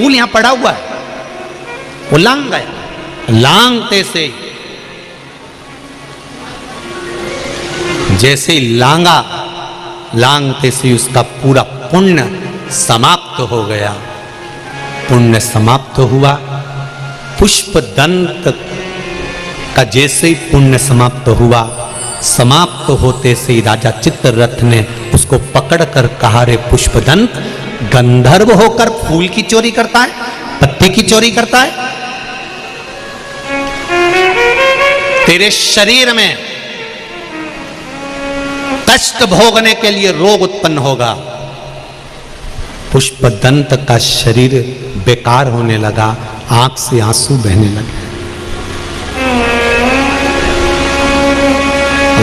फूल यहां पड़ा हुआ है, वो लांग गया। लांगते से जैसे लांगा, लांगते से उसका पूरा पुण्य समाप्त हो गया। पुण्य समाप्त हुआ। पुष्पदंत का जैसे ही पुण्य समाप्त हुआ, समाप्त होते से ही राजा चित्ररथ ने उसको पकड़कर कहा, रे पुष्पदंत, गंधर्व होकर फूल की चोरी करता है, पत्ती की चोरी करता है? तेरे शरीर में कष्ट भोगने के लिए रोग उत्पन्न होगा। पुष्पदंत का शरीर बेकार होने लगा, आंख से आंसू बहने लगे,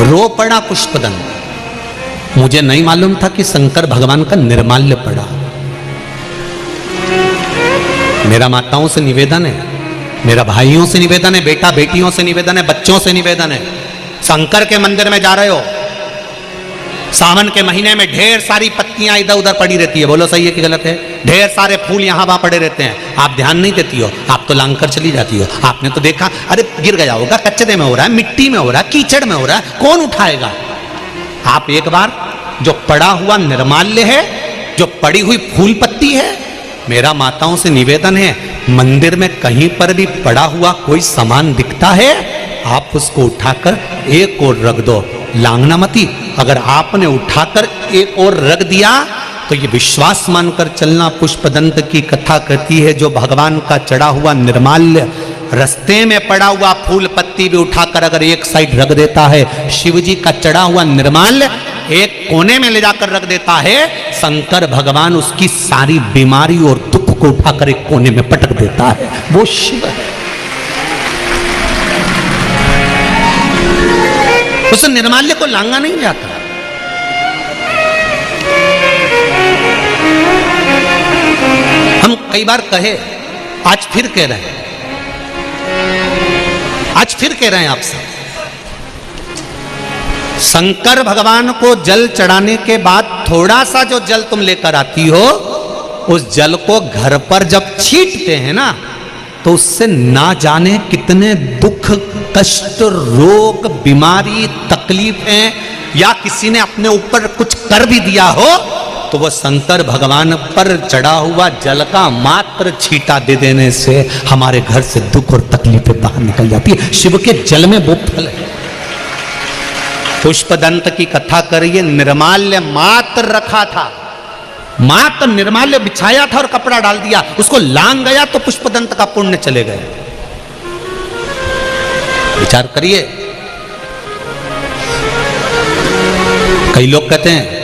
रो पड़ा पुष्पदंत। मुझे नहीं मालूम था कि शंकर भगवान का निर्माल्य पड़ा। मेरा माताओं से निवेदन है, मेरा भाइयों से निवेदन है, बेटा बेटियों से निवेदन है, बच्चों से निवेदन है, शंकर के मंदिर में जा रहे हो, सावन के महीने में ढेर सारी पत्तियां इधर उधर पड़ी रहती है, बोलो सही है कि गलत है? ढेर सारे फूल यहां वहां पड़े रहते हैं, आप ध्यान नहीं देती हो, आप तो लांग कर चली जाती हो। आपने तो देखा, अरे गिर गया होगा, कचरे में हो रहा है, मिट्टी में हो रहा है, कीचड़ में हो रहा है, कौन उठाएगा? आप एक बार जो पड़ा हुआ निर्माल्य है, जो पड़ी हुई फूल पत्ती है, मेरा माताओं से निवेदन है, मंदिर में कहीं पर भी पड़ा हुआ कोई सामान दिखता है, आप उसको उठाकर एक और रख दो, लांगना मती। अगर आपने उठाकर एक और रख दिया तो ये विश्वास मानकर चलना, पुष्पदंत की कथा कहती है, जो भगवान का चढ़ा हुआ निर्माल्य, रास्ते में पड़ा हुआ फूल पत्ती भी उठाकर अगर एक साइड रख देता है, शिव जी का चढ़ा हुआ निर्माल्य एक कोने में ले जाकर रख देता है, शंकर भगवान उसकी सारी बीमारी और दुख को उठाकर एक कोने में पटक देता है। वो शिव है। उस निर्माल्य को लांगा नहीं जाता। हम कई बार कहे, आज फिर कह रहे हैं, आज फिर कह रहे हैं आपसे, शंकर भगवान को जल चढ़ाने के बाद थोड़ा सा जो जल तुम लेकर आती हो, उस जल को घर पर जब छींटते हैं ना, तो उससे ना जाने कितने दुख, कष्ट, रोग, बीमारी, तकलीफें, या किसी ने अपने ऊपर कुछ कर भी दिया हो, तो वह शंकर भगवान पर चढ़ा हुआ जल का मात्र छींटा दे देने से हमारे घर से दुख और तकलीफें बाहर निकल जाती है। शिव के जल में वो फल है। पुष्पदंत की कथा करिए, निर्माल्य मात्र रखा था, मात्र निर्माल्य बिछाया था और कपड़ा डाल दिया, उसको लांग गया तो पुष्पदंत का पुण्य चले गए। विचार करिए। कई लोग कहते हैं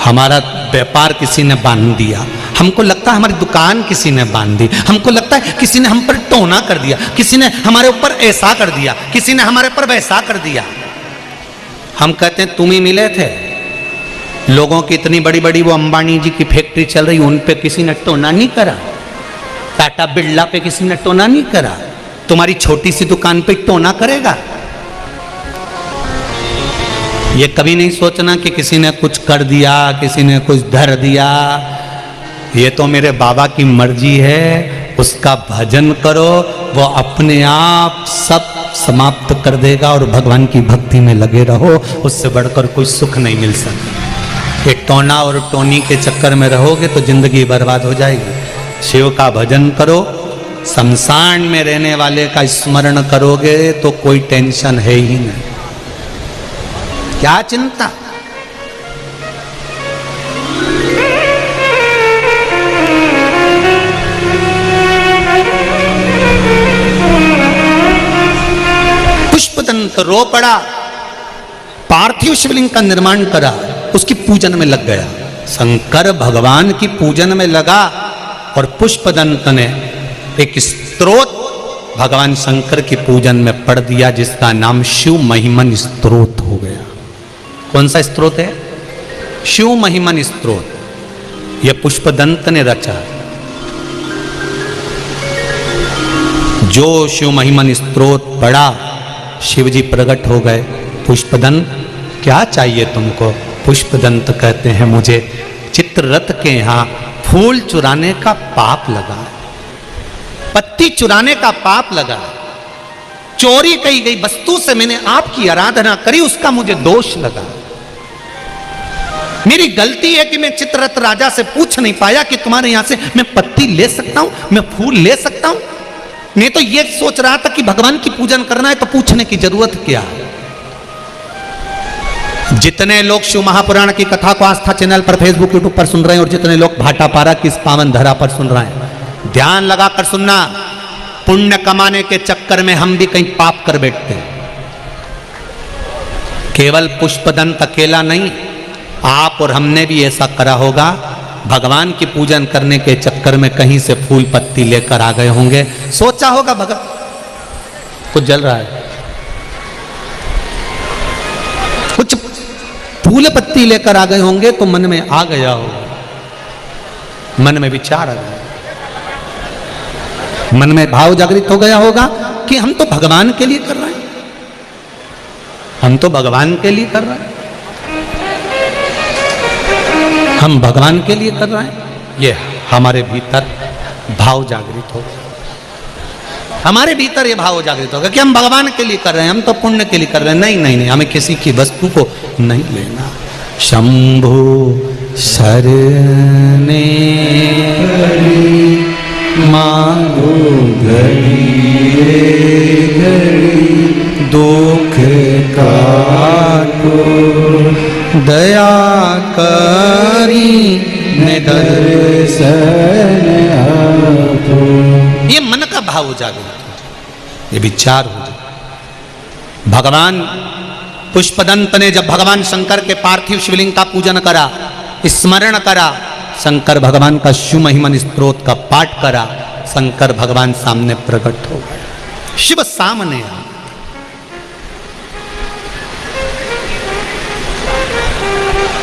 हमारा व्यापार किसी ने बांध दिया, हमको लगता है हमारी दुकान किसी ने बांध दी, हमको लगता है किसी ने हम पर टोना कर दिया, किसी ने हमारे ऊपर ऐसा कर दिया, किसी ने हमारे पर वैसा कर दिया। हम कहते हैं तुम ही मिले थे। लोगों की इतनी बड़ी बड़ी वो अंबानी जी की फैक्ट्री चल रही, उन पे किसी ने टोना नहीं करा, टाटा बिरला पे किसी ने टोना नहीं करा, तुम्हारी छोटी सी दुकान पे टोना करेगा? ये कभी नहीं सोचना कि किसी ने कुछ कर दिया, किसी ने कुछ धर दिया। ये तो मेरे बाबा की मर्जी है, उसका भजन करो, वो अपने आप सब समाप्त कर देगा और भगवान की भक्ति में लगे रहो, उससे बढ़कर कोई सुख नहीं मिल सकता। एक टोना और टोनी के चक्कर में रहोगे तो जिंदगी बर्बाद हो जाएगी। शिव का भजन करो, शमशान में रहने वाले का स्मरण करोगे तो कोई टेंशन है ही नहीं। क्या चिंता? पुष्पदंत रो पड़ा, पार्थिव शिवलिंग का निर्माण करा, उसकी पूजन में लग गया, शंकर भगवान की पूजन में लगा, और पुष्पदंत ने एक स्तोत्र भगवान शंकर की पूजन में पढ़ दिया, जिसका नाम शिव महिमन स्तोत्र हो गया। कौन सा स्तोत्र है? शिव महिमन स्तोत्र। यह पुष्पदंत ने रचा। जो शिव महिमन स्तोत्र पढ़ा, शिव जी प्रकट हो गए। पुष्पदंत क्या चाहिए तुमको? पुष्पदंत कहते हैं मुझे चित्ररथ के यहाँ फूल चुराने का पाप लगा, पत्ती चुराने का पाप लगा, चोरी की गई वस्तु से मैंने आपकी आराधना करी, उसका मुझे दोष लगा। मेरी गलती है कि मैं चित्ररथ राजा से पूछ नहीं पाया कि तुम्हारे यहां से मैं पत्ती ले सकता हूं, मैं फूल ले सकता हूं। नहीं तो ये सोच रहा था कि भगवान की पूजन करना है तो पूछने की जरूरत क्या है। जितने लोग शिव महापुराण की कथा को आस्था चैनल पर, फेसबुक, यूट्यूब पर सुन रहे हैं और जितने लोग भाटापारा की इस पावन धरा पर सुन रहे हैं, ध्यान लगाकर सुनना। पुण्य कमाने के चक्कर में हम भी कहीं पाप कर बैठते हैं। केवल पुष्पदंत अकेला नहीं, आप और हमने भी ऐसा करा होगा। भगवान की पूजन करने के चक्कर में कहीं से फूल पत्ती लेकर आ गए होंगे। सोचा होगा भगवान कुछ जल रहा है, कुछ फूल पत्ती लेकर आ गए होंगे तो मन में आ गया होगा, मन में विचार आ गया, मन में भाव जागृत हो गया होगा कि हम तो भगवान के लिए कर रहे हैं, हम तो भगवान के लिए कर रहे हैं, हम भगवान के लिए कर रहे हैं। ये हमारे भीतर भाव जागृत हो गया, हमारे भीतर ये भाव जागृत होगा कि हम भगवान के लिए कर रहे हैं, हम तो पुण्य के लिए कर रहे हैं। नहीं नहीं नहीं, हमें किसी की वस्तु को नहीं लेना। शंभु शरणे मांगो घड़ी दुख काटो, दया करी दर्शन आपो। ये मन का भाव जागृत हो, ये विचार हो जाए। भगवान पुष्पदंत ने जब भगवान शंकर के पार्थिव शिवलिंग का पूजन करा, स्मरण करा, शंकर भगवान का शिव महिमन स्तोत्र का पाठ करा, शंकर भगवान सामने प्रकट हो गए, शिव सामने आ।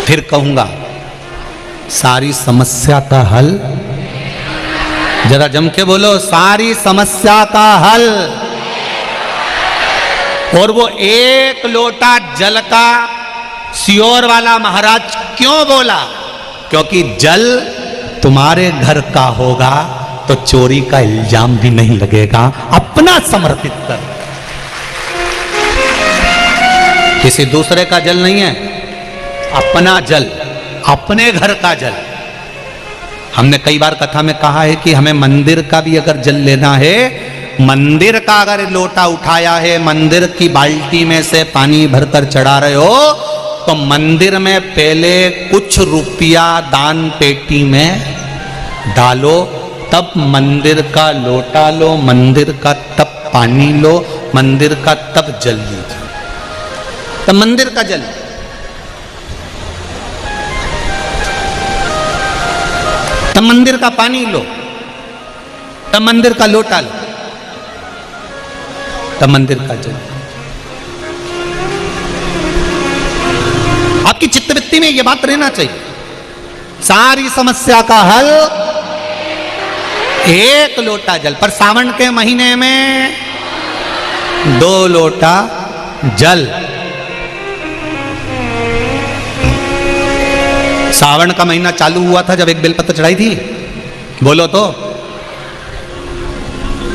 फिर कहूंगा सारी समस्या का हल, जरा जम के बोलो, सारी समस्या का हल। और वो एक लोटा जल का सियोर वाला महाराज क्यों बोला? क्योंकि जल तुम्हारे घर का होगा तो चोरी का इल्जाम भी नहीं लगेगा। अपना समर्पित कर, किसी दूसरे का जल नहीं है, अपना जल, अपने घर का जल। हमने कई बार कथा में कहा है कि हमें मंदिर का भी अगर जल लेना है, मंदिर का अगर लोटा उठाया है, मंदिर की बाल्टी में से पानी भरकर चढ़ा रहे हो, तो मंदिर में पहले कुछ रुपया दान पेटी में डालो, तब मंदिर का लोटा लो, मंदिर का तब पानी लो, मंदिर का तब जल लीजिए, तब मंदिर का जल। तब मंदिर का पानी लो, तब मंदिर का लोटा लो, तब मंदिर का जल। आपकी चित्तवृत्ति में यह बात रहना चाहिए, सारी समस्या का हल एक लोटा जल। पर सावन के महीने में 2 लोटा जल। सावन का महीना चालू हुआ था जब एक बेलपत्र चढ़ाई थी, बोलो तो।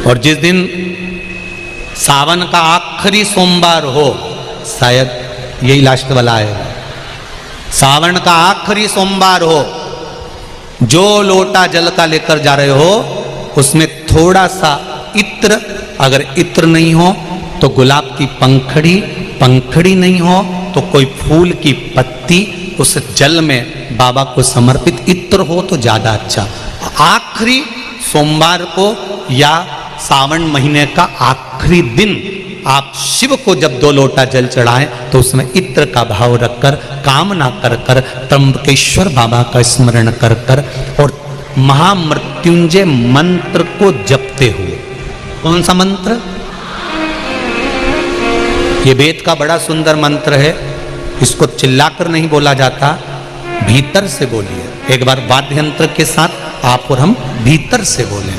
और जिस दिन सावन का आखिरी सोमवार हो, शायद यही लास्ट वाला है, सावन का आखिरी सोमवार हो, जो लोटा जल का लेकर जा रहे हो उसमें थोड़ा सा इत्र, अगर इत्र नहीं हो तो गुलाब की पंखड़ी, पंखड़ी नहीं हो तो कोई फूल की पत्ती उस जल में बाबा को समर्पित, इत्र हो तो ज्यादा अच्छा। आखिरी सोमवार को या सावन महीने का आखिरी दिन आप शिव को जब 2 लोटा जल चढ़ाएं तो उसमें इत्र का भाव रखकर, कामना कर कर, त्र्यंबकेश्वर बाबा का स्मरण कर कर और महामृत्युंजय मंत्र को जपते हुए। कौन सा मंत्र? ये वेद का बड़ा सुंदर मंत्र है, इसको चिल्लाकर नहीं बोला जाता, भीतर से बोलिए। एक बार वाद्य यंत्र के साथ आप और हम भीतर से बोलें।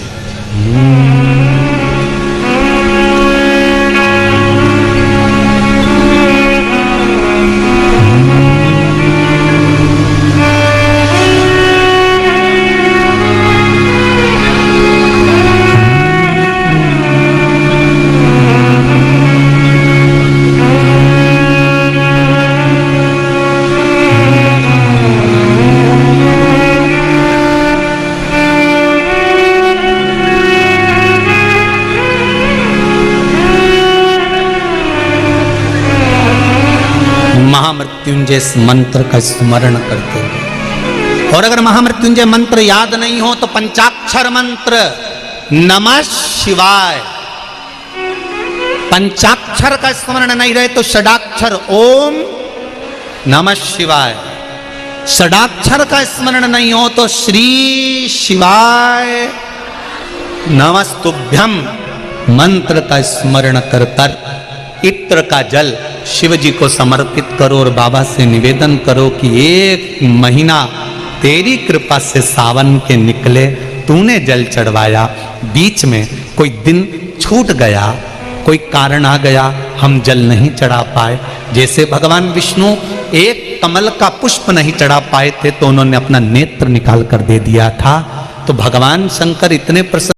महामृत्युंजय मंत्र का स्मरण करते हो। और अगर महामृत्युंजय मंत्र याद नहीं हो तो पंचाक्षर मंत्र नमः शिवाय, पंचाक्षर का स्मरण नहीं रहे तो षडाक्षर ओम नमः शिवाय, षडाक्षर का स्मरण नहीं हो तो श्री शिवाय नमस्तुभ्यम मंत्र का स्मरण कर कर इत्र का जल शिव जी को समर्पित करो और बाबा से निवेदन करो कि एक महीना तेरी कृपा से सावन के निकले, तूने जल चढ़वाया, बीच में कोई दिन छूट गया, कोई कारण आ गया, हम जल नहीं चढ़ा पाए। जैसे भगवान विष्णु एक कमल का पुष्प नहीं चढ़ा पाए थे तो उन्होंने अपना नेत्र निकाल कर दे दिया था, तो भगवान शंकर इतने प्रसन्न